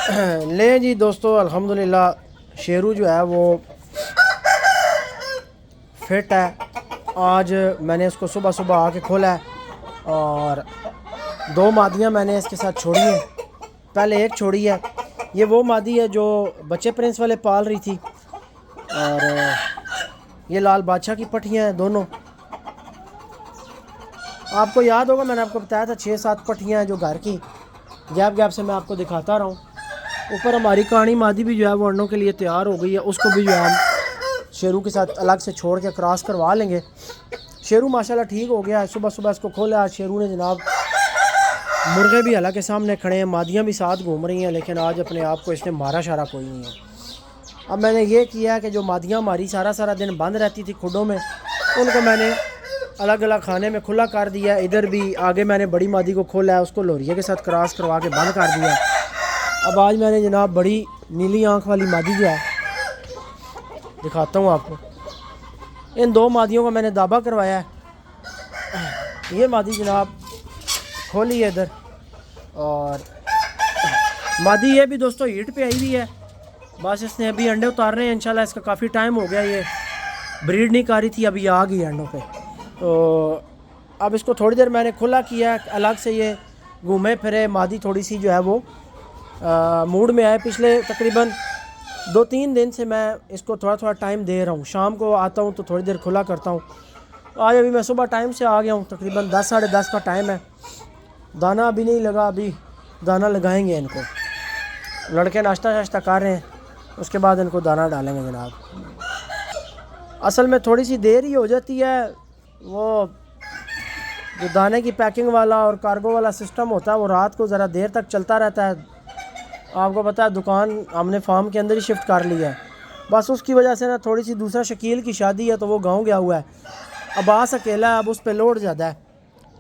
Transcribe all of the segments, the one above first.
ले जी दोस्तों, अल्हम्दुलिल्लाह शेरू जो है वो फिट है। आज मैंने इसको सुबह सुबह आके खोला है और दो मादियाँ मैंने इसके साथ छोड़ी हैं। पहले एक छोड़ी है, ये वो मादी है जो बच्चे प्रिंस वाले पाल रही थी, और ये लाल बादशाह की पट्टियाँ हैं दोनों। आपको याद होगा मैंने आपको बताया था 6-7 पट्टियाँ हैं जो घर की गैप गैप से मैं आपको दिखाता रहा हूँ। ऊपर हमारी कहानी मादी भी जो है वो अंडों के लिए तैयार हो गई है, उसको भी जो है हम शेरू के साथ अलग से छोड़ के क्रॉस करवा लेंगे। शेरू माशाल्लाह ठीक हो गया है। सुबह सुबह इसको खोला आज शेरू ने जनाब। मुर्गे भी हालांकि सामने खड़े हैं, मादियाँ भी साथ घूम रही हैं, लेकिन आज अपने आप को इसने मारा शारा कोई नहीं है। अब मैंने ये किया है कि जो मादियाँ हमारी सारा सारा दिन बंद रहती थी खुडों में, उनको मैंने अलग अलग खाने में खुला कर दिया। इधर भी आगे मैंने बड़ी मादी को खोला है, उसको लोरिया के साथ क्रॉस करवा के बंद कर दिया। अब आज मैंने जनाब बड़ी नीली आँख वाली मादी जो है दिखाता हूँ आपको। इन दो मादियों को मैंने दाबा करवाया है। ये मादी जनाब खोली है इधर, और मादी ये भी दोस्तों हीट पे आई हुई है। बस इसने अभी अंडे उतारने हैं इंशाल्लाह। इसका काफ़ी टाइम हो गया, ये ब्रीड नहीं कर रही थी, अभी आ गई अंडों पे। तो अब इसको थोड़ी देर मैंने खुला किया अलग से, ये घूमे फिरे। मादी थोड़ी सी जो है वो मूड में आए। पिछले तकरीबन 2-3 दिन से मैं इसको थोड़ा थोड़ा टाइम दे रहा हूँ। शाम को आता हूँ तो थोड़ी देर खुला करता हूँ। आज अभी मैं सुबह टाइम से आ गया हूँ, तकरीबन 10-10:30 का टाइम है। दाना अभी नहीं लगा, अभी दाना लगाएंगे इनको। लड़के नाश्ता शाश्ता कर रहे हैं, उसके बाद इनको दाना डालेंगे जनाब। असल में थोड़ी सी देर ही हो जाती है। वो जो दाने की पैकिंग वाला और कार्गो वाला सिस्टम होता है वो रात को ज़रा देर तक चलता रहता है। आपको पता है दुकान हमने फार्म के अंदर ही शिफ्ट कर लिया है। बस उसकी वजह से ना थोड़ी सी दूसरा शकील की शादी है तो वो गाँव गया हुआ है। अब्बास अकेला है, अब उस पर लोड ज़्यादा है।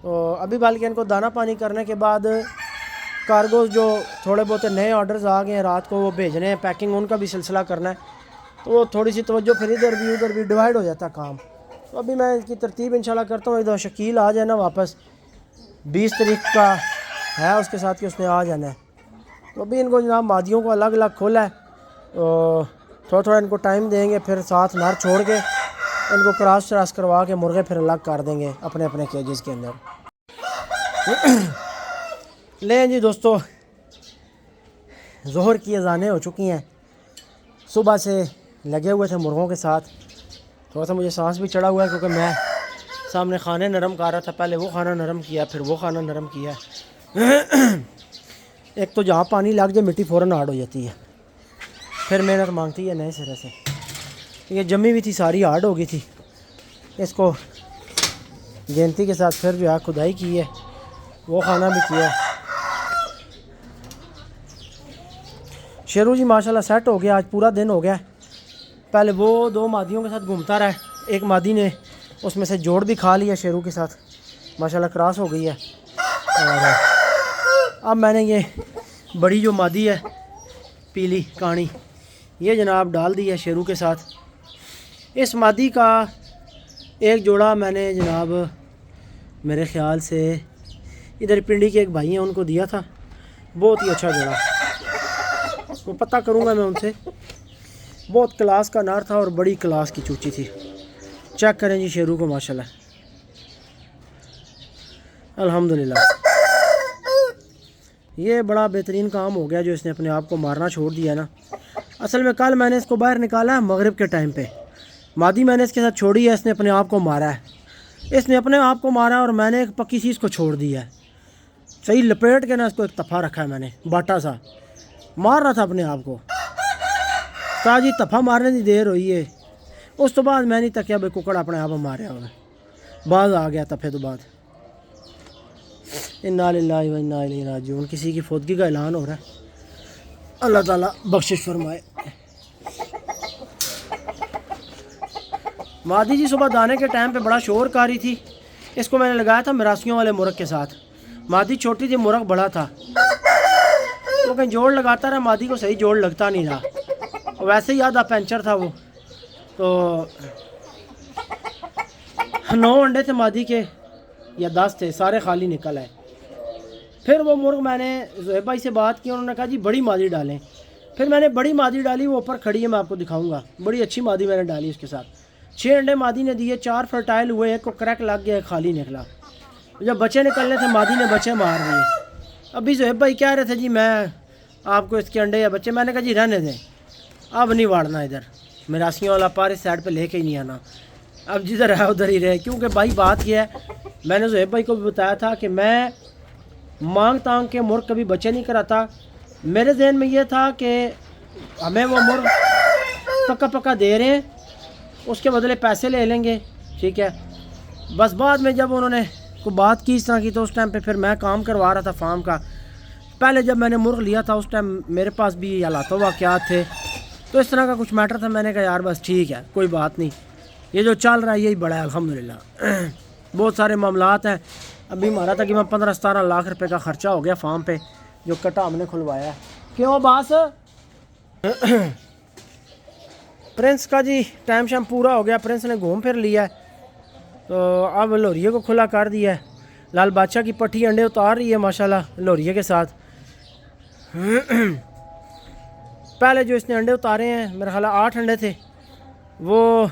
तो अभी बल्कि इनको दाना पानी करने के बाद कार्गोज जो थोड़े बहुत नए ऑर्डर्स आ गए हैं रात को वो भेजने हैं, पैकिंग उनका भी सिलसिला करना है। तो वो थोड़ी सी तवज्जो फिर इधर भी उधर भी डिवाइड हो जाता काम। तो अभी मैं इसकी तरतीब इंशाल्लाह करता हूँ। इधर शकील आ जाए ना वापस, 20 तारीख का है उसके साथ कि उसने आ जाना है। तो अभी इनको जनाब मादियों को अलग अलग खोला है, तो थोड़ा थोड़ा इनको टाइम देंगे, फिर साथ नर छोड़ के इनको क्रॉस क्रॉस करवा के मुर्गे फिर अलग कर देंगे अपने अपने केजेस के अंदर। लें जी दोस्तों, ज़ोहर की अज़ानें हो चुकी हैं। सुबह से लगे हुए थे मुर्गों के साथ। थोड़ा सा मुझे सांस भी चढ़ा हुआ है क्योंकि मैं सामने खाने नरम कर रहा था। पहले वो खाना नरम किया, फिर वो खाना नरम किया। एक तो जहाँ पानी लग जाए मिट्टी फ़ौरन हार्ड हो जाती है, फिर मेहनत मांगती है नए सिरे से। ये जमी हुई थी सारी हार्ड हो गई थी। इसको गेंती के साथ फिर जो है खुदाई की है, वो खाना भी किया। शेरू जी माशाल्लाह सेट हो गया, आज पूरा दिन हो गया। पहले वो दो मादियों के साथ घूमता रहा, एक मादी ने उसमें से जोड़ भी खा लिया शेरू के साथ, माशाल्लाह क्रॉस हो गई है। और अब मैंने ये बड़ी जो मादी है पीली कानी, ये जनाब डाल दी है शेरू के साथ। इस मादी का एक जोड़ा मैंने जनाब मेरे ख़्याल से इधर पिंडी के एक भाई हैं उनको दिया था, बहुत ही अच्छा जोड़ा। वो पता करूँगा मैं उनसे। बहुत क्लास का नर था और बड़ी क्लास की चूची थी। चेक करें जी शेरू को, माशाल्लाह अल्हम्दुलिल्लाह। ये बड़ा बेहतरीन काम हो गया जो इसने अपने आप को मारना छोड़ दिया ना। असल में कल मैंने इसको बाहर निकाला है मगरिब के टाइम पे। मादी मैंने इसके साथ छोड़ी है, इसने अपने आप को मारा है। इसने अपने आप को मारा और मैंने एक पक्की चीज़ को छोड़ दिया है। सही लपेट के ना इसको एक तफ़ा रखा है मैंने, बाटा सा मार रहा था अपने आप को। ताजी तफ़ा मारने की देर हुई है, उस तो बाद मैं नहीं तकिया भाई कुकड़ अपने आप मारे हो बाज आ गया तफ़े तो बाद। इन्ना लिल्लाहि व इन्ना इलैहि राजिऊन। किसी की फौतगी का ऐलान हो रहा है, अल्लाह ताला बख्शिश फरमाए। मादी जी सुबह दाने के टाइम पे बड़ा शोर कर रही थी। इसको मैंने लगाया था मिरासियों वाले मुर्ग के साथ। मादी छोटी थी, मुर्ग बड़ा था। वो कहीं जोड़ लगाता रहा, मादी को सही जोड़ लगता नहीं रहा। वैसे ही आधा पंचर था वो। तो 9 अंडे थे मादी के या 10 थे, सारे खाली निकल आए। फिर वो मुर्ग मैंने ज़ोहैब भाई से बात की, उन्होंने कहा जी बड़ी मादी डालें। फिर मैंने बड़ी मादी डाली, वो ऊपर खड़ी है, मैं आपको दिखाऊंगा। बड़ी अच्छी मादी मैंने डाली उसके साथ। 6 अंडे मादी ने दिए, 4 फर्टाइल हुए, एक को क्रैक लग गया, खाली निकला। जब बच्चे निकलने थे मादी ने बच्चे मार दिए। अभी ज़ोहैब भाई कह रहे थे जी मैं आपको इसके अंडे या बच्चे, मैंने कहा जी रहने दें, अब नहीं वाड़ना इधर, मिरासियों वाला पार इस साइड पे लेके ही नहीं आना, अब जिधर है उधर ही रहे। क्योंकि भाई बात यह है, मैंने ज़ोहैब भाई को भी बताया था कि मैं मांग तांग के मुर्ग कभी बच्चे नहीं कराता। मेरे जहन में ये था कि हमें वो मुर्ग पक्का पक्का दे रहे हैं, उसके बदले पैसे ले लेंगे, ठीक है। बस बाद में जब उन्होंने को बात की इस तरह की, तो उस टाइम पे फिर मैं काम करवा रहा था फार्म का। पहले जब मैंने मुर्ग लिया था उस टाइम मेरे पास भी हालात वाक़यात थे, तो इस तरह का कुछ मैटर था। मैंने कहा यार बस ठीक है, कोई बात नहीं, ये जो चल रहा है यही बड़ा है अल्हम्दुलिल्लाह। बहुत सारे मामलात हैं। अभी हमारा तकरीबन 15-17 लाख रुपए का ख़र्चा हो गया फार्म पे, जो कटा हमने खुलवाया है। क्यों बास प्रिंस का जी टाइम शाम पूरा हो गया, प्रिंस ने घूम फिर लिया है, तो अब लोरिये को खुला कर दिया है। लाल बादशाह की पट्टी अंडे उतार रही है माशाल्लाह लोरिये के साथ। पहले जो इसने अंडे उतारे हैं मेरा ख्याल 8 अंडे थे, वो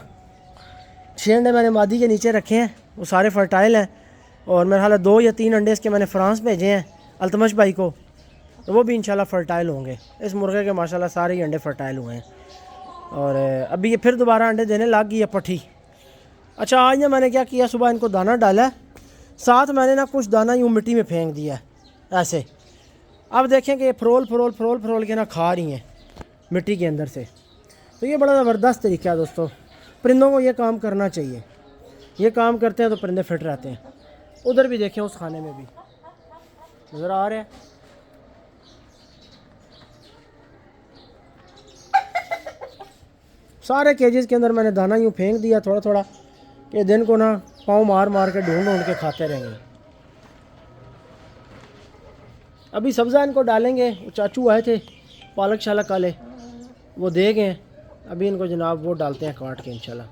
6 अंडे मैंने मादी के नीचे रखे हैं, वो सारे फर्टाइल हैं। और मेरा ख्याल 2 या 3 अंडे इसके मैंने फ्रांस भेजे हैं अल्तमश भाई को, तो वो भी इंशाल्लाह फ़र्टाइल होंगे। इस मुर्गे के माशाल्लाह सारे ही अंडे फ़र्टाइल हुए हैं। और अभी ये फिर दोबारा अंडे देने लग गई है पट्टी। अच्छा आज ना मैंने क्या किया, सुबह इनको दाना डाला, साथ मैंने ना कुछ दाना यूँ मिट्टी में फेंक दिया ऐसे। अब देखें कि ये फरोल के ना खा रही हैं मिट्टी के अंदर से। तो ये बड़ा ज़बरदस्त तरीका है दोस्तों, परिंदों को ये काम करना चाहिए। ये काम करते हैं तो परिंदे फिट रहते हैं। उधर भी देखें उस खाने में भी नज़र आ रहे हैं। सारे केजेस के अंदर मैंने दाना यूँ फेंक दिया थोड़ा थोड़ा, कि दिन को ना पाँव मार मार के ढूंढ के खाते रहेंगे। अभी सब्ज़ा इनको डालेंगे, वो चाचू आए थे पालक शालक वाले, वो दे गए। अभी इनको जनाब वो डालते हैं काट के इंशाल्लाह।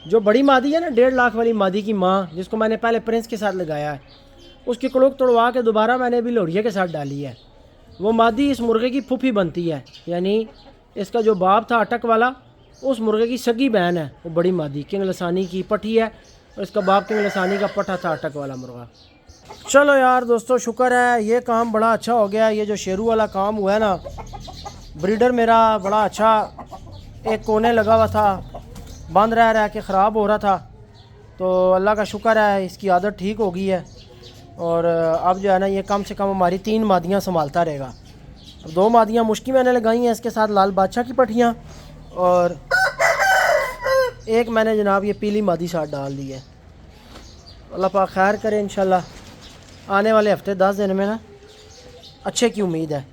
जो बड़ी मादी है ना 1.5 लाख वाली मादी की माँ, जिसको मैंने पहले प्रिंस के साथ लगाया है, उसकी कड़ोक तोड़वा के दोबारा मैंने अभी लोरिये के साथ डाली है। वो मादी इस मुर्गे की फूफी बनती है, यानी इसका जो बाप था अटक वाला, उस मुर्गे की सगी बहन है वो बड़ी मादी। किंग लसानी की पठी है और इसका बाप किंग लसानी का पठा था अटक वाला मुर्गा। चलो यार दोस्तों शुक्र है ये काम बड़ा अच्छा हो गया। ये जो शेरू वाला काम हुआ है ना, ब्रीडर मेरा बड़ा अच्छा एक कोने लगा हुआ था, बंद रह के ख़राब हो रहा था, तो अल्लाह का शुक्र है इसकी आदत ठीक हो गई है। और अब जो है ना ये कम से कम हमारी 3 मादियाँ संभालता रहेगा। अब 2 मादियाँ मुश्किल मैंने लगाई हैं इसके साथ लाल बादशाह की पट्टियाँ, और एक मैंने जनाब ये पीली मादी साथ डाल दी है। अल्लाह पाक खैर करे, इंशाल्लाह आने वाले हफ्ते 10 दिन में ना अच्छे की उम्मीद है।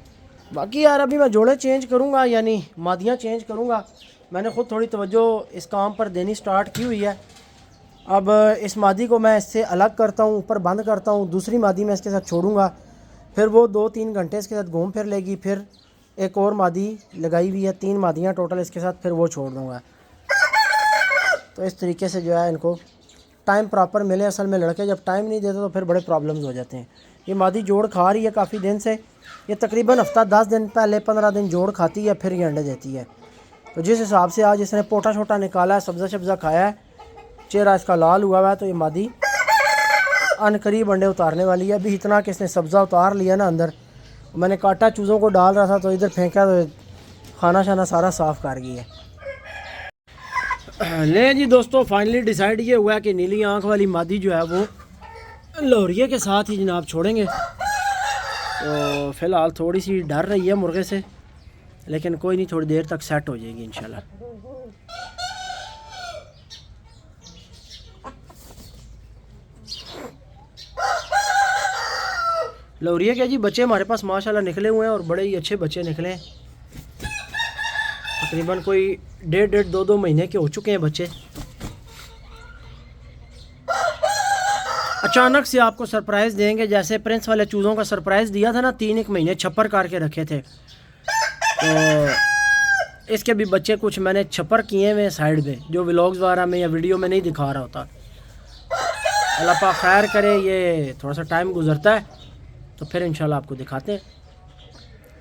बाकी यार अभी मैं जोड़े चेंज करूँगा, यानी मादियाँ चेंज करूँगा। मैंने ख़ुद थोड़ी तवज्जो इस काम पर देनी स्टार्ट की हुई है। अब इस मादी को मैं इससे अलग करता हूँ, ऊपर बंद करता हूँ, दूसरी मादी मैं इसके साथ छोड़ूंगा, फिर वो 2-3 घंटे इसके साथ घूम फिर लेगी। फिर एक और मादी लगाई हुई है, 3 मादियाँ टोटल इसके साथ, फिर वो छोड़ दूँगा। तो इस तरीके से जो है इनको टाइम प्रॉपर मिले। असल में लड़के जब टाइम नहीं देते तो फिर बड़े प्रॉब्लम्स हो जाते हैं। ये मादी जोड़ खा रही है काफ़ी दिन से, ये तकरीबन हफ्ता 10 दिन पहले 15 दिन जोड़ खाती है, फिर ये अंडे देती है। तो जिस हिसाब से आज इसने पोटा छोटा निकाला है, सब्ज़ा शब्ज़ा खाया है, चेहरा इसका लाल हुआ हुआ है, तो ये मादी अनकरीब अंडे उतारने वाली है। अभी इतना कि इसने सब्ज़ा उतार लिया ना अंदर, मैंने काटा चूज़ों को डाल रहा था तो इधर फेंका तो खाना शाना सारा साफ़ कर गई है। ले जी दोस्तों फाइनली डिसाइड ये हुआ है कि नीली आँख वाली मादी जो है वो लोरिये के साथ ही जनाब छोड़ेंगे। तो फ़िलहाल थोड़ी सी डर रही है मुर्गे से, लेकिन कोई नहीं, थोड़ी देर तक सेट हो जाएगी इंशाल्लाह। लोरिये के जी बच्चे हमारे पास माशाल्लाह निकले हुए हैं और बड़े ही अच्छे बच्चे निकले हैं। तकरीबन कोई 1.5-2 महीने के हो चुके हैं बच्चे। अचानक से आपको सरप्राइज़ देंगे, जैसे प्रिंस वाले चूज़ों का सरप्राइज़ दिया था ना, 3-1 महीने छप्पर करके रखे थे। तो इसके भी बच्चे कुछ मैंने छपर किए हुए हैं साइड पे, जो व्लॉग्स वगैरह में या वीडियो में नहीं दिखा रहा होता। अल्लाह पाक खैर करे, ये थोड़ा सा टाइम गुजरता है तो फिर इंशाल्लाह आपको दिखाते हैं।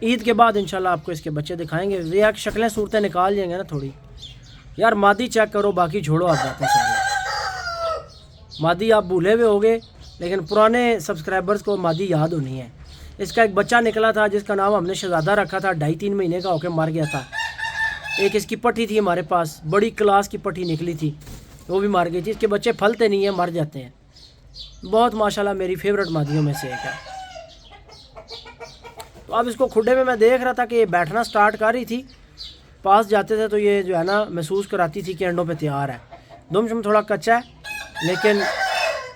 ईद के बाद इंशाल्लाह आपको इसके बच्चे दिखाएंगे। ये शक्लें सूरतें निकाल जाएंगे ना थोड़ी। यार मादी चेक करो, बाकी छोड़ो आप बातें सारी। मादी आप भूले हुए होगे, लेकिन पुराने सब्सक्राइबर्स को मादी याद होनी है। इसका एक बच्चा निकला था जिसका नाम हमने शहजादा रखा था, 2.5-3 महीने का होकर मर गया था। एक इसकी पट्टी थी हमारे पास, बड़ी क्लास की पट्टी निकली थी, वो भी मर गई थी। इसके बच्चे फलते नहीं हैं, मर जाते हैं। बहुत माशाल्लाह मेरी फेवरेट मादियों में से एक है। तो अब इसको खुडे में मैं देख रहा था कि ये बैठना स्टार्ट कर रही थी। पास जाते थे तो ये जो है ना महसूस कराती थी कि अंडों पे तैयार है। दुमशम थोड़ा कच्चा है, लेकिन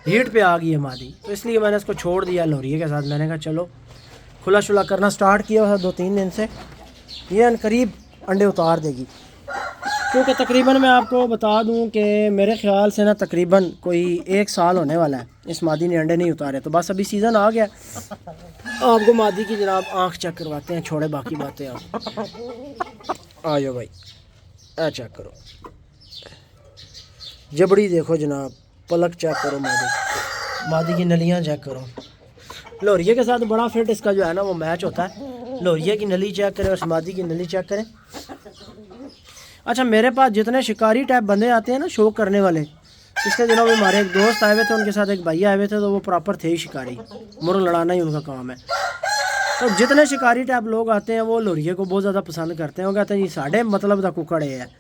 हीट पे आ गई है मादी, तो इसलिए मैंने इसको छोड़ दिया लोरिये के साथ। मैंने कहा चलो खुला शुला करना स्टार्ट किया था 2-3 दिन से। ये अनकरीब अंडे उतार देगी, क्योंकि तकरीबन मैं आपको बता दूं कि मेरे ख्याल से ना तकरीबन कोई 1 साल होने वाला है इस मादी ने अंडे नहीं उतारे। तो बस अभी सीज़न आ गया, आपको मादी की जनाब आँख चेक करवाते हैं। छोड़े बाकी बातें, आप आ जाओ भाई, चेक करो जबड़ी देखो जनाब, पलक चेक करो, मादी की नलियाँ चेक करो। लोरिये के साथ बड़ा फिट इसका जो है ना वो मैच होता है। लोरिये की नली चेक करें और मादी की नली चेक करें। अच्छा, मेरे पास जितने शिकारी टाइप बंदे आते हैं ना शौक करने वाले, पिछले दिनों में हमारे एक दोस्त आए हुए थे, उनके साथ एक भाई आए हुए थे, तो वो प्रॉपर थे ही शिकारी, मुर्ग लड़ाना ही उनका काम है। तो जितने शिकारी टाइप लोग आते हैं वो लोरिये को बहुत ज़्यादा पसंद करते हैं। वो कहते हैं जी साढ़े मतलब दा कुकड़ है।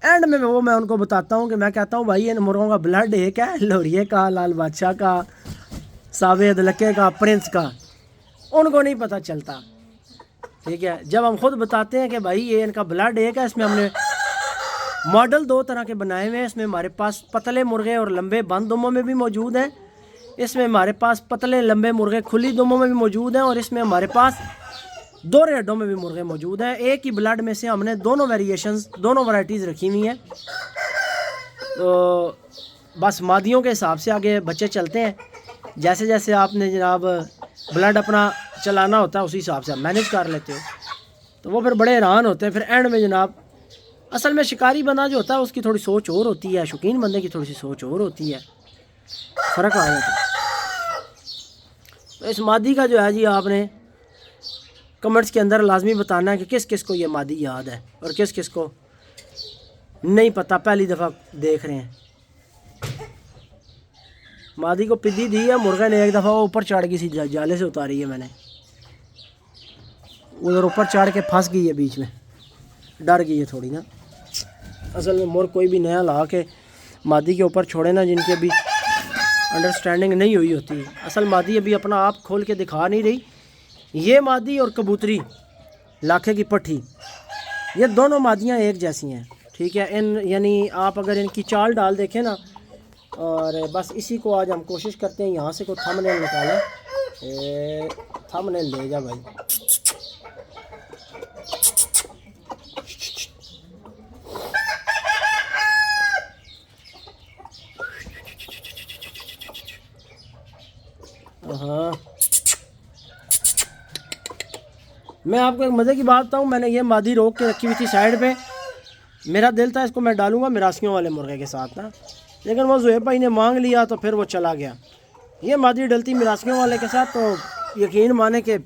एंड में वो मैं उनको बताता हूँ कि मैं कहता हूँ भाई इन मुर्गों का ब्लड एक है, लोरिये का, लाल बादशाह का, सावेद लक्के का, प्रिंस का, उनको नहीं पता चलता। ठीक है, जब हम खुद बताते हैं कि भाई ये इनका ब्लड एक है। इसमें हमने मॉडल 2 तरह के बनाए हुए हैं। इसमें हमारे पास पतले मुर्गे और लंबे बंद दुमों में भी मौजूद हैं। इसमें हमारे पास पतले लंबे मुर्गे खुली दुमों में भी मौजूद हैं, और इसमें हमारे पास 2 रेडों में भी मुर्गे मौजूद हैं। एक ही ब्लड में से हमने दोनों वेरिएशंस, दोनों वैरायटीज़ रखी हुई हैं। तो बस मादियों के हिसाब से आगे बच्चे चलते हैं। जैसे जैसे आपने जनाब ब्लड अपना चलाना होता है उसी हिसाब से आप मैनेज कर लेते हो। तो वो फिर बड़े हैरान होते हैं। फिर एंड में जनाब असल में शिकारी बंदा जो होता है उसकी थोड़ी सोच और होती है, शौकीन बंदे की थोड़ी सी सोच और होती है, फ़र्क आ जाता है। तो इस मादी का जो है जी आपने कमेंट्स के अंदर लाजमी बताना है कि किस किस को ये मादी याद है और किस किस को नहीं पता, पहली दफ़ा देख रहे हैं। मादी को पिद्दी दी है, मुर्गा ने एक दफ़ा वो ऊपर चढ़ गई, सी जाले से उतारी है मैंने, उधर ऊपर चढ़ के फंस गई है, बीच में डर गई है थोड़ी ना। असल में मुर्ग कोई भी नया ला के मादी के ऊपर छोड़े ना, जिनकी अभी अंडरस्टैंडिंग नहीं हुई होती। असल मादी अभी अपना आप खोल के दिखा नहीं रही। ये मादी और कबूतरी लाखे की पट्टी, ये दोनों मादियाँ एक जैसी हैं। ठीक है, इन यानी आप अगर इनकी चाल डाल देखें ना, और बस इसी को आज हम कोशिश करते हैं यहाँ से कोई थंबनेल निकालें। थंबनेल ले जा भाई। हाँ, मैं आपको एक मज़े की बात बताऊँ, मैंने ये मादी रोक के रखी हुई थी साइड पे। मेरा दिल था इसको मैं डालूंगा मिरासियों वाले मुर्गे के साथ ना, लेकिन वो ज़ुहैब भाई ने मांग लिया तो फिर वो चला गया। ये मादी डलती मिरासियों वाले के साथ तो यकीन माने कि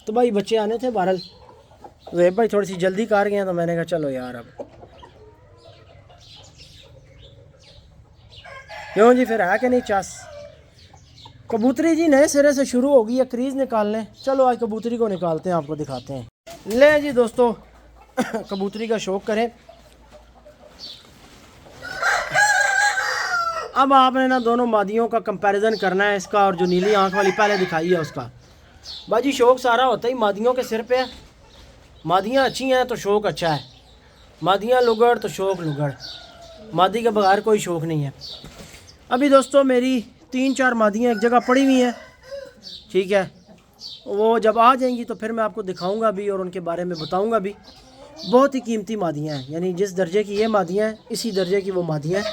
तो भाई बच्चे आने थे। बहरहाल ज़ुहैब भाई थोड़ी सी जल्दी कर गए, तो मैंने कहा चलो यार अब क्यों जी, फिर है कि नहीं चास। कबूतरी जी नए सिरे से शुरू हो गई है क्रीज़ निकालने। चलो आज कबूतरी को निकालते हैं, आपको दिखाते हैं। ले जी दोस्तों कबूतरी का शौक़ करें। अब आपने ना दोनों मादियों का कंपैरिजन करना है, इसका और जो नीली आंख वाली पहले दिखाई है उसका। बाजी शौक़ सारा होता ही मादियों के सिर पे है। मादियाँ अच्छी हैं तो शौक़ अच्छा है, मादियाँ लुगड़ तो शौक़ लुगड़, मादी के बगैर कोई शौक़ नहीं है। अभी दोस्तों मेरी 3-4 मादियाँ एक जगह पड़ी हुई हैं। ठीक है, वो जब आ जाएंगी तो फिर मैं आपको दिखाऊंगा भी और उनके बारे में बताऊंगा भी। बहुत ही कीमती मादियाँ हैं, यानी जिस दर्जे की ये मादियाँ हैं इसी दर्जे की वो मादियाँ हैं,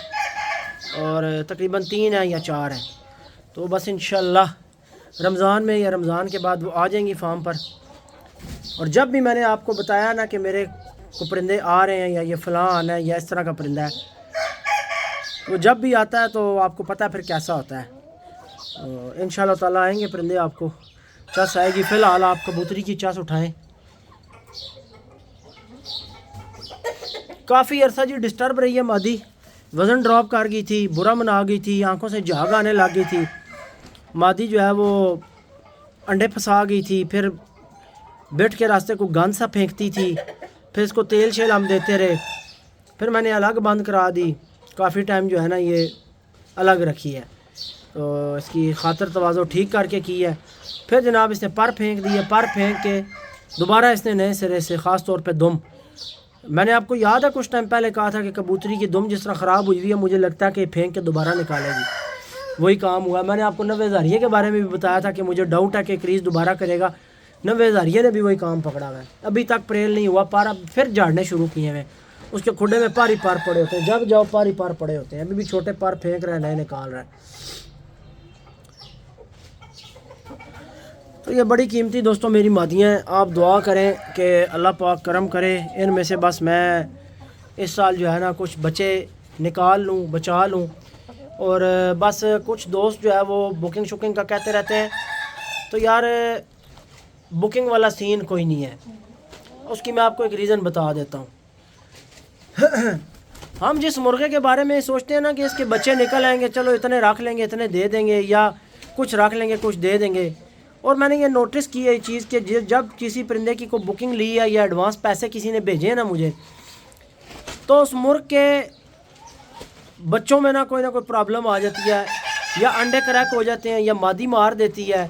और तकरीबन 3 हैं या 4 हैं। तो बस इंशाल्लाह रमज़ान में या रमज़ान के बाद वो आ जाएंगी फार्म पर। और जब भी मैंने आपको बताया ना कि मेरे को परिंदे आ रहे हैं या ये फ़लाँ आना है या इस तरह का परिंदा है, वो जब भी आता है तो आपको पता है फिर कैसा होता है। इंशाल्लाह ताला आएंगे परिंदे, आपको चस आएगी। फ़िलहाल आप कबूतरी की चस उठाएं। काफ़ी अरसा जी डिस्टर्ब रही है मादी, वज़न ड्रॉप कर गई थी, बुरा मना गई थी, आंखों से झाग आने लग गई थी। मादी जो है वो अंडे फंसा गई थी, फिर बैठ के रास्ते को गंद सा फेंकती थी, फिर इसको तेल शेल हम देते रहे, फिर मैंने अलग बंद करा दी। काफ़ी टाइम जो है ना ये अलग रखी है, तो इसकी खातर तवाज़ो ठीक करके की है। फिर जनाब इसने पर फेंक दिए, पर फेंक के दोबारा इसने नए सिरे से ख़ास तौर पे दुम, मैंने आपको याद है कुछ टाइम पहले कहा था कि कबूतरी की दुम जिस तरह ख़राब हुई हुई है, मुझे लगता है कि फेंक के दोबारा निकालेगी। वही काम हुआ। मैंने आपको 90 हज़ारिये के बारे में भी बताया था कि मुझे डाउट है कि क्रीज़ दोबारा करेगा। 90 हज़ारिये ने भी वही काम पकड़ा हुआ है, अभी तक प्रेल नहीं हुआ। पर अब फिर झाड़ने शुरू किए हैं, उसके खुडे में पार ही पार पड़े होते हैं, जब जाओ पार ही पार पड़े होते हैं। अभी भी छोटे पार फेंक रहे हैं, नए निकाल रहे हैं। तो ये बड़ी कीमती दोस्तों मेरी मादियाँ हैं। आप दुआ करें कि अल्लाह पाक करम करे, इनमें से बस मैं इस साल जो है ना कुछ बच्चे निकाल लूँ, बचा लूँ। और बस कुछ दोस्त जो है वो बुकिंग शुकिंग का कहते रहते हैं, तो यार बुकिंग वाला सीन कोई नहीं है। उसकी मैं आपको एक रीज़न बता देता हूँ। हम जिस मुर्गे के बारे में सोचते हैं ना कि इसके बच्चे निकल आएंगे, चलो इतने रख लेंगे, इतने दे देंगे, या कुछ रख लेंगे कुछ दे देंगे। और मैंने ये नोटिस की है चीज़ कि जब किसी परिंदे की को बुकिंग ली है या एडवांस पैसे किसी ने भेजे ना मुझे, तो उस मुर्ग के बच्चों में ना कोई प्रॉब्लम आ जाती है, या अंडे क्रैक हो जाते हैं, या मादी मार देती है,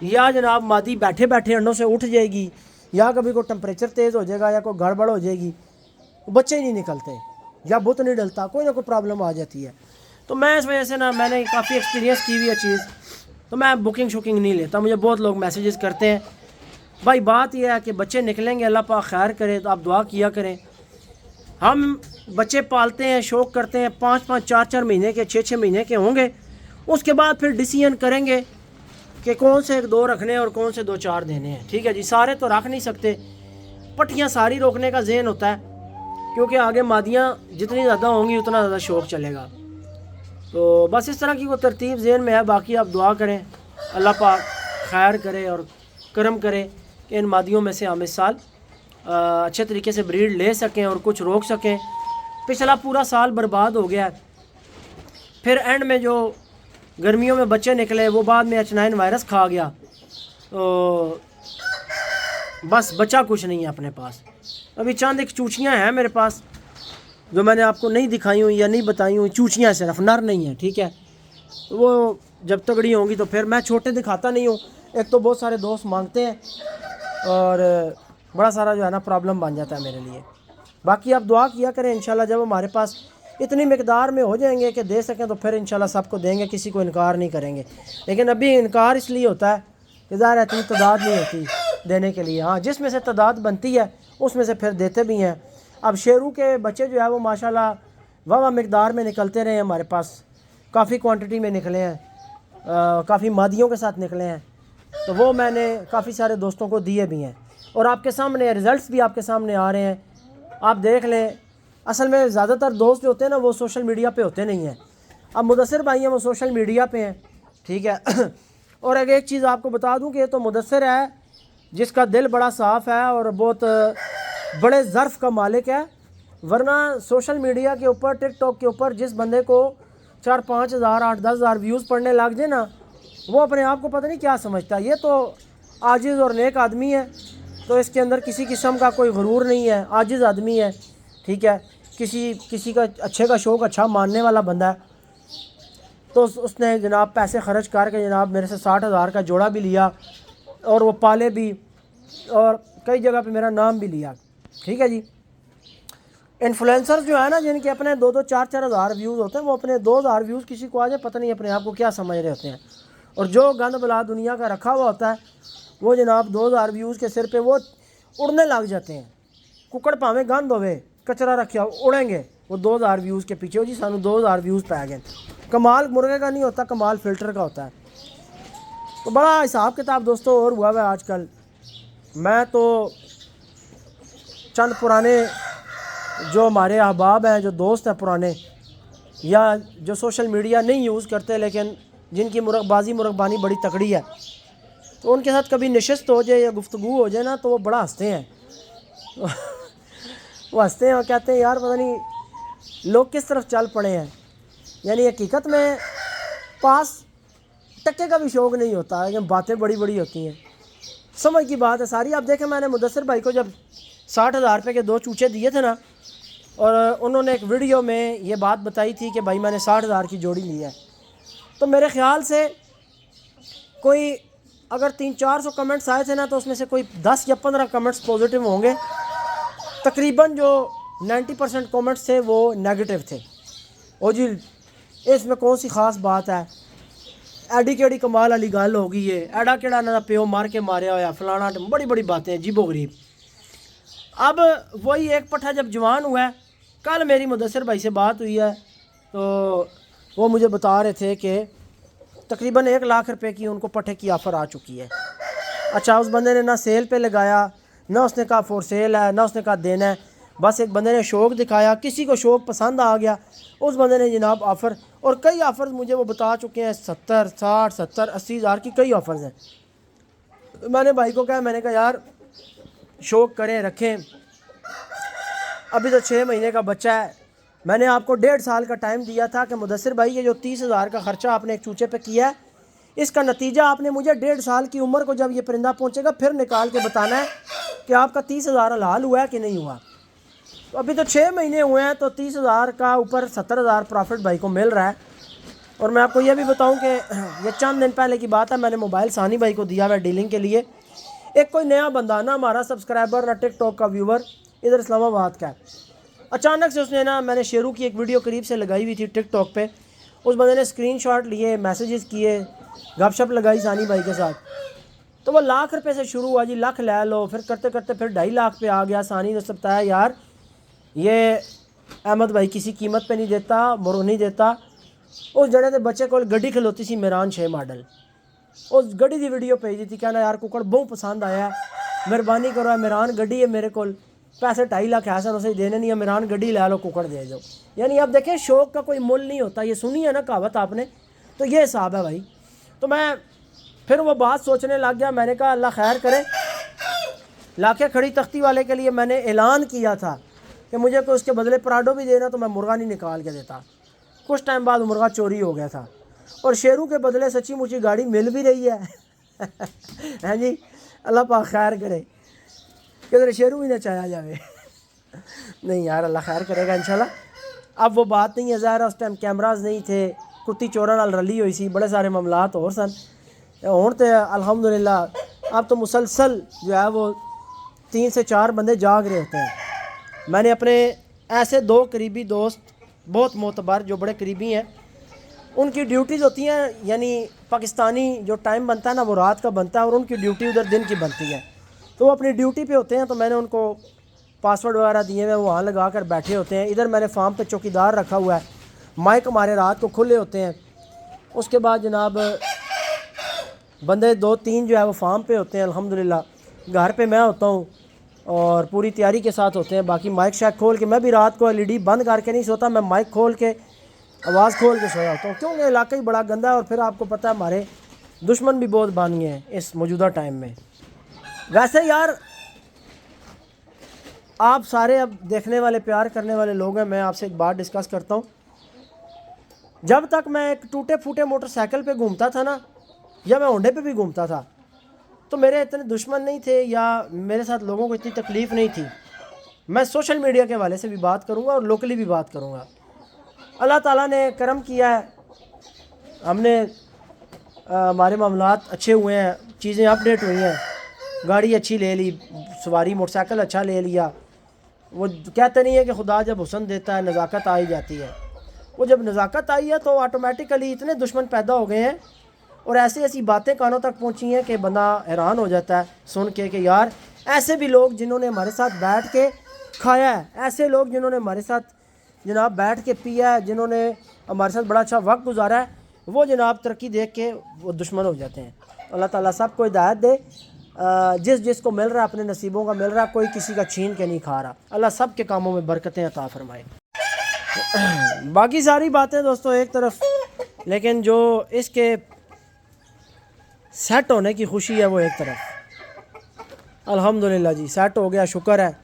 या जनाब मादी बैठे बैठे अंडों से उठ जाएगी, या कभी कोई टेम्परेचर तेज़ हो जाएगा या कोई गड़बड़ हो जाएगी, बच्चे ही नहीं निकलते या बुत नहीं डलता, कोई ना कोई प्रॉब्लम आ जाती है। तो मैं इस वजह से ना मैंने काफ़ी एक्सपीरियंस की हुई है चीज़, तो मैं बुकिंग शुकिंग नहीं लेता। मुझे बहुत लोग मैसेजेस करते हैं, भाई बात यह है कि बच्चे निकलेंगे, अल्लाह पाक खैर करे, तो आप दुआ किया करें। हम बच्चे पालते हैं, शौक़ करते हैं, 5-5 4-4 महीने के, 6-6 महीने के होंगे, उसके बाद फिर डिसीजन करेंगे कि कौन से 1-2 रखने हैं और कौन से 2-4 देने हैं। ठीक है जी, सारे तो रख नहीं सकते, पट्टियाँ सारी रोकने का ज़हन होता है, क्योंकि आगे मादियाँ जितनी ज़्यादा होंगी उतना ज़्यादा शौक़ चलेगा। तो बस इस तरह की वो तरतीब ज़हन में है। बाकी आप दुआ करें अल्लाह पाक खैर करे और करम करे कि इन मादियों में से हम इस साल अच्छे तरीके से ब्रीड ले सकें और कुछ रोक सकें। पिछला पूरा साल बर्बाद हो गया, फिर एंड में जो गर्मियों में बच्चे निकले वो बाद में H9 वायरस खा गया, तो बस बचा कुछ नहीं है अपने पास। अभी चंद एक चूचियाँ हैं मेरे पास जो मैंने आपको नहीं दिखाई हुई या नहीं बताई हुई, चूचियाँ सिर्फ, नर नहीं है। ठीक है, तो वो जब तगड़ी होंगी तो फिर मैं छोटे दिखाता नहीं हूँ, एक तो बहुत सारे दोस्त मांगते हैं और बड़ा सारा जो है ना प्रॉब्लम बन जाता है मेरे लिए। बाकी आप दुआ किया करें, इंशाल्लाह जब हमारे पास इतनी मिकदार में हो जाएंगे कि दे सकें तो फिर इंशाल्लाह सबको देंगे, किसी को इनकार नहीं करेंगे। लेकिन अभी इनकार इसलिए होता है कि ज़ाहिर है इतनी तादाद नहीं होती देने के लिए। हाँ, जिसमें से तादाद बनती है उसमें से फिर देते भी हैं। अब शेरू के बच्चे जो है वो माशाल्लाह वाह मिकदार में निकलते रहे, हमारे पास काफ़ी क्वांटिटी में निकले हैं, काफ़ी मादियों के साथ निकले हैं, तो वो मैंने काफ़ी सारे दोस्तों को दिए भी हैं और आपके सामने रिज़ल्ट्स भी आपके सामने आ रहे हैं, आप देख लें। असल में ज़्यादातर दोस्त जो होते हैं ना वो सोशल मीडिया पे होते नहीं हैं। अब मुदस्सिर भाई हैं वो सोशल मीडिया पे हैं, ठीक है। और अगर एक चीज़ आपको बता दूं कि ये तो मुदस्सिर है जिसका दिल बड़ा साफ़ है और बहुत बड़े ज़र्फ़ का मालिक है, वरना सोशल मीडिया के ऊपर, टिकटॉक के ऊपर जिस बंदे को 4-5 हज़ार 8-10 हज़ार व्यूज़ पढ़ने लग जाए ना, वो अपने आप को पता नहीं क्या समझता है। ये तो आजिज़ और नेक आदमी है, तो इसके अंदर किसी किस्म का कोई गुरूर नहीं है, आजिज़ आदमी है, ठीक है। किसी का अच्छे का शौक़ अच्छा मानने वाला बंदा है, तो उसने जनाब पैसे ख़र्च करके जनाब मेरे से 60 हज़ार का जोड़ा भी लिया और वो पाले भी और कई जगह पे मेरा नाम भी लिया, ठीक है जी। इन्फ्लुएंसर्स जो है ना जिनके अपने 2-2 4-4 हज़ार व्यूज़ होते हैं, वो अपने 2,000 व्यूज़ किसी को आ जाए पता नहीं अपने आप को क्या समझ रहे होते हैं। और जो गंद बला दुनिया का रखा हुआ होता है वो जनाब 2,000 व्यूज़ के सिर पे वो उड़ने लग जाते हैं। कुकड़ भावें गंद होवे, कचरा रखा उड़ेंगे वो 2,000 व्यूज़ के पीछे। जी सानू 2,000 व्यूज़ पै गए। कमाल मुर्गे का नहीं होता, कमाल फ़िल्टर का होता है। तो बड़ा हिसाब किताब दोस्तों और हुआ है आजकल। मैं तो चंद पुराने जो हमारे अहबाब हैं, जो दोस्त हैं पुराने, या जो सोशल मीडिया नहीं यूज़ करते लेकिन जिनकी मुरगबानी बड़ी तकड़ी है, तो उनके साथ कभी नशस्त हो जाए या गुफ्तगू हो जाए ना, तो वो बड़ा हंसते हैं। वो हंसते हैं और कहते हैं यार पता नहीं लोग किस तरफ चल पड़े हैं। यानी हकीकत में पास टक्के का भी शौक़ नहीं होता, लेकिन बातें बड़ी बड़ी होती हैं। समझ की बात है सारी। आप देखें, मैंने मुदस्सिर भाई को जब 60,000 रुपये के 2 चूचे दिए थे ना, और उन्होंने एक वीडियो में ये बात बताई थी कि भाई मैंने 60,000 की जोड़ी ली है, तो मेरे ख़्याल से कोई अगर 300-400 कमेंट्स आए थे ना, तो उसमें से कोई 10 या 15 कमेंट्स पॉजिटिव होंगे। तकरीबन जो 90% कमेंट्स थे वो नेगेटिव थे। ओ जी इसमें कौन सी ख़ास बात है, एडी केड़ी कमाल वाली गल हो गई है, एडा केड़ा ना प्यो मार के मारिया होया, फलाना, बड़ी बड़ी बातें अजीबो गरीब। अब वही एक पट्ठा जब जवान हुआ है, कल मेरी मुदस्सिर भाई से बात हुई है, तो वो मुझे बता रहे थे कि तकरीबन 1 लाख रुपए की उनको पट्ठे की ऑफ़र आ चुकी है। अच्छा, उस बंदे ने ना सेल पे लगाया, ना उसने कहा फॉर सेल है, ना उसने कहा देना है। बस एक बंदे ने शौक़ दिखाया, किसी को शौक़ पसंद आ गया, उस बंदे ने जनाब ऑफ़र, और कई ऑफ़र्स मुझे वो बता चुके हैं, 70, 60, 70, 80 हज़ार की कई ऑफ़र्स हैं। मैंने भाई को कहा, मैंने कहा यार शौक़ करें, रखें, अभी तो 6 महीने का बच्चा है। मैंने आपको 1.5 साल का टाइम दिया था कि मुदस्सिर भाई ये जो 30,000 का ख़र्चा आपने एक चूचे पे किया है, इसका नतीजा आपने मुझे 1.5 साल की उम्र को जब ये परिंदा पहुंचेगा फिर निकाल के बताना है कि आपका 30,000 हलाल हुआ है कि नहीं हुआ। तो अभी तो 6 महीने हुए हैं, तो 30,000 का ऊपर 70,000 प्रॉफिट भाई को मिल रहा है। और मैं आपको यह भी बताऊं कि ये चंद दिन पहले की बात है, मैंने मोबाइल सानी भाई को दिया हुआ डीलिंग के लिए। एक कोई नया बंदा, ना हमारा सब्सक्राइबर ना टिकटॉक का व्यूवर, इधर इस्लामाबाद का, अचानक से उसने ना, मैंने शेरू की एक वीडियो करीब से लगाई हुई थी टिकटॉक पे, उस बंदे ने स्क्रीनशॉट लिए, मैसेजेस किए, गपशप लगाई सानी भाई के साथ। तो वो लाख रुपए से शुरू हुआ जी, लाख ले लो, फिर करते करते फिर 2.5 लाख पे आ गया। सानी ने उससे बताया यार ये अहमद भाई किसी कीमत पे नहीं देता, मुर्ग नहीं देता। उस जने के बच्चे को गड्डी खिलोती सी मेरान 6 मॉडल, उस गड्डी की वीडियो भेजी थी, कहना यार कुकड़ बहुत पसंद आया, मेहरबानी करो, मेरान गड्डी है मेरे को, पैसे 2.5 लाख है सन उसे देने नहीं है, मेरान गड्डी ला लो, कुकड़ दे दो। यानी आप देखें शौक़ का कोई मुल नहीं होता। ये सुनी है ना कहावत आपने, तो ये हिसाब है भाई। तो मैं फिर वो बात सोचने लग गया, मैंने कहा अल्लाह खैर करे। लाके खड़ी तख्ती वाले के लिए मैंने ऐलान किया था कि मुझे कोई उसके बदले पराडो भी देना, तो मैं मुर्गा नहीं निकाल के देता। कुछ टाइम बाद मुर्गा चोरी हो गया था, और शेरू के बदले सच्ची मुच्ची गाड़ी मिल भी रही है। हैं जी, अल्लाह पाक खैर करे, किधर शेरू ही ना चाया जावे। नहीं यार, अल्लाह खैर करेगा इंशाल्लाह। अब वो बात नहीं है, ज़ाहिर उस टाइम कैमराज नहीं थे, कुत्ती चोरा नाल रली हुई सी, बड़े सारे मामलात और सन। हुण तो अल्हम्दुलिल्लाह अब तो मुसलसल जो है वो 3 से 4 बंदे जाग रहे होते हैं। मैंने अपने ऐसे 2 करीबी दोस्त, बहुत मोतबर, जो बड़े करीबी हैं, उनकी ड्यूटीज़ होती हैं, यानी पाकिस्तानी जो टाइम बनता है ना वो रात का बनता है, और उनकी ड्यूटी उधर दिन की बनती है। तो वो अपनी ड्यूटी पे होते हैं, तो मैंने उनको पासवर्ड वगैरह दिए हुए, वहाँ लगा कर बैठे होते हैं। इधर मैंने फार्म पे चौकीदार रखा हुआ है, माइक हमारे रात को खुले होते हैं। उसके बाद जनाब बंदे 2-3 जो है वो फार्म पे होते हैं। अल्हम्दुलिल्लाह घर पे मैं होता हूँ और पूरी तैयारी के साथ होते हैं। बाकी माइक शैक खोल के, मैं भी रात को LED बंद करके नहीं सोता, मैं माइक खोल के आवाज़ खोल के सोया होता हूँ, क्योंकि इलाका ही बड़ा गंदा है। और फिर आपको पता है हमारे दुश्मन भी बहुत बन गए हैं इस मौजूदा टाइम में। वैसे यार आप सारे अब देखने वाले, प्यार करने वाले लोग हैं, मैं आपसे एक बात डिस्कस करता हूँ। जब तक मैं एक टूटे फूटे मोटरसाइकिल पे घूमता था ना, या मैं होंडे पे भी घूमता था, तो मेरे इतने दुश्मन नहीं थे, या मेरे साथ लोगों को इतनी तकलीफ़ नहीं थी। मैं सोशल मीडिया के हवाले से भी बात करूँगा और लोकली भी बात करूँगा। अल्लाह ताला ने करम किया है, हमने हमारे मामलात अच्छे हुए हैं, चीज़ें अपडेट हुई हैं, गाड़ी अच्छी ले ली, सवारी मोटरसाइकिल अच्छा ले लिया। वो कहते नहीं है कि खुदा जब हुस्न देता है नज़ाकत आ ही जाती है। वो जब नज़ाकत आई है तो ऑटोमेटिकली इतने दुश्मन पैदा हो गए हैं, और ऐसी ऐसी बातें कानों तक पहुंची हैं कि बंदा हैरान हो जाता है सुन के कि यार ऐसे भी लोग जिन्होंने हमारे साथ बैठ के खाया है, ऐसे लोग जिन्होंने हमारे साथ जनाब बैठ के पिया है, जिन्होंने हमारे साथ बड़ा अच्छा वक्त गुजारा है, वो जनाब तरक्की देख के वो दुश्मन हो जाते हैं। अल्लाह ताला सबको हिदायत दे। जिस जिसको मिल रहा है अपने नसीबों का मिल रहा है, कोई किसी का छीन के नहीं खा रहा। अल्लाह सब के कामों में बरकतें अता फरमाए। बाकी सारी बातें दोस्तों एक तरफ, लेकिन जो इसके सेट होने की खुशी है वो एक तरफ। अल्हम्दुलिल्लाह जी सेट हो गया, शुक्र है।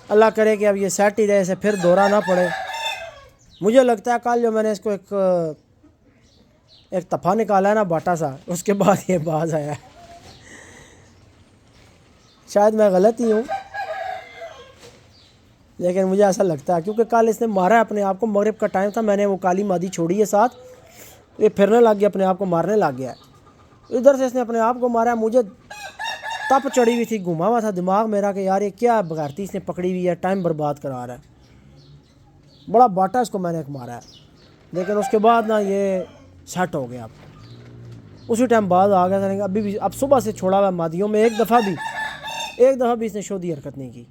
अल्लाह करे कि अब ये सेट ही रहे, से फिर दौरा ना पड़े। मुझे लगता है कल जो मैंने इसको एक तफ़ा निकाला है ना बाटा सा, उसके बाद ये बाज आया। शायद मैं गलत ही हूँ, लेकिन मुझे ऐसा लगता है क्योंकि कल इसने मारा है अपने आप को। मगरिब का टाइम था, मैंने वो काली मादी छोड़ी है साथ, ये फिरने लग गया, अपने आप को मारने लग गया। इधर से इसने अपने आप को मारा। मुझे तप चढ़ी हुई थी, घुमा हुआ था दिमाग मेरा कि यार ये क्या बगैरती इसने पकड़ी हुई है, टाइम बर्बाद करा रहा है। बड़ा बाटा इसको मैंने मारा है, लेकिन उसके बाद ना ये सेट हो गया। उसी टाइम बाद आ गया था। अभी भी अब सुबह से छोड़ा हुआ मादियों में एक दफ़ा भी इसने शोधी हरकत नहीं की।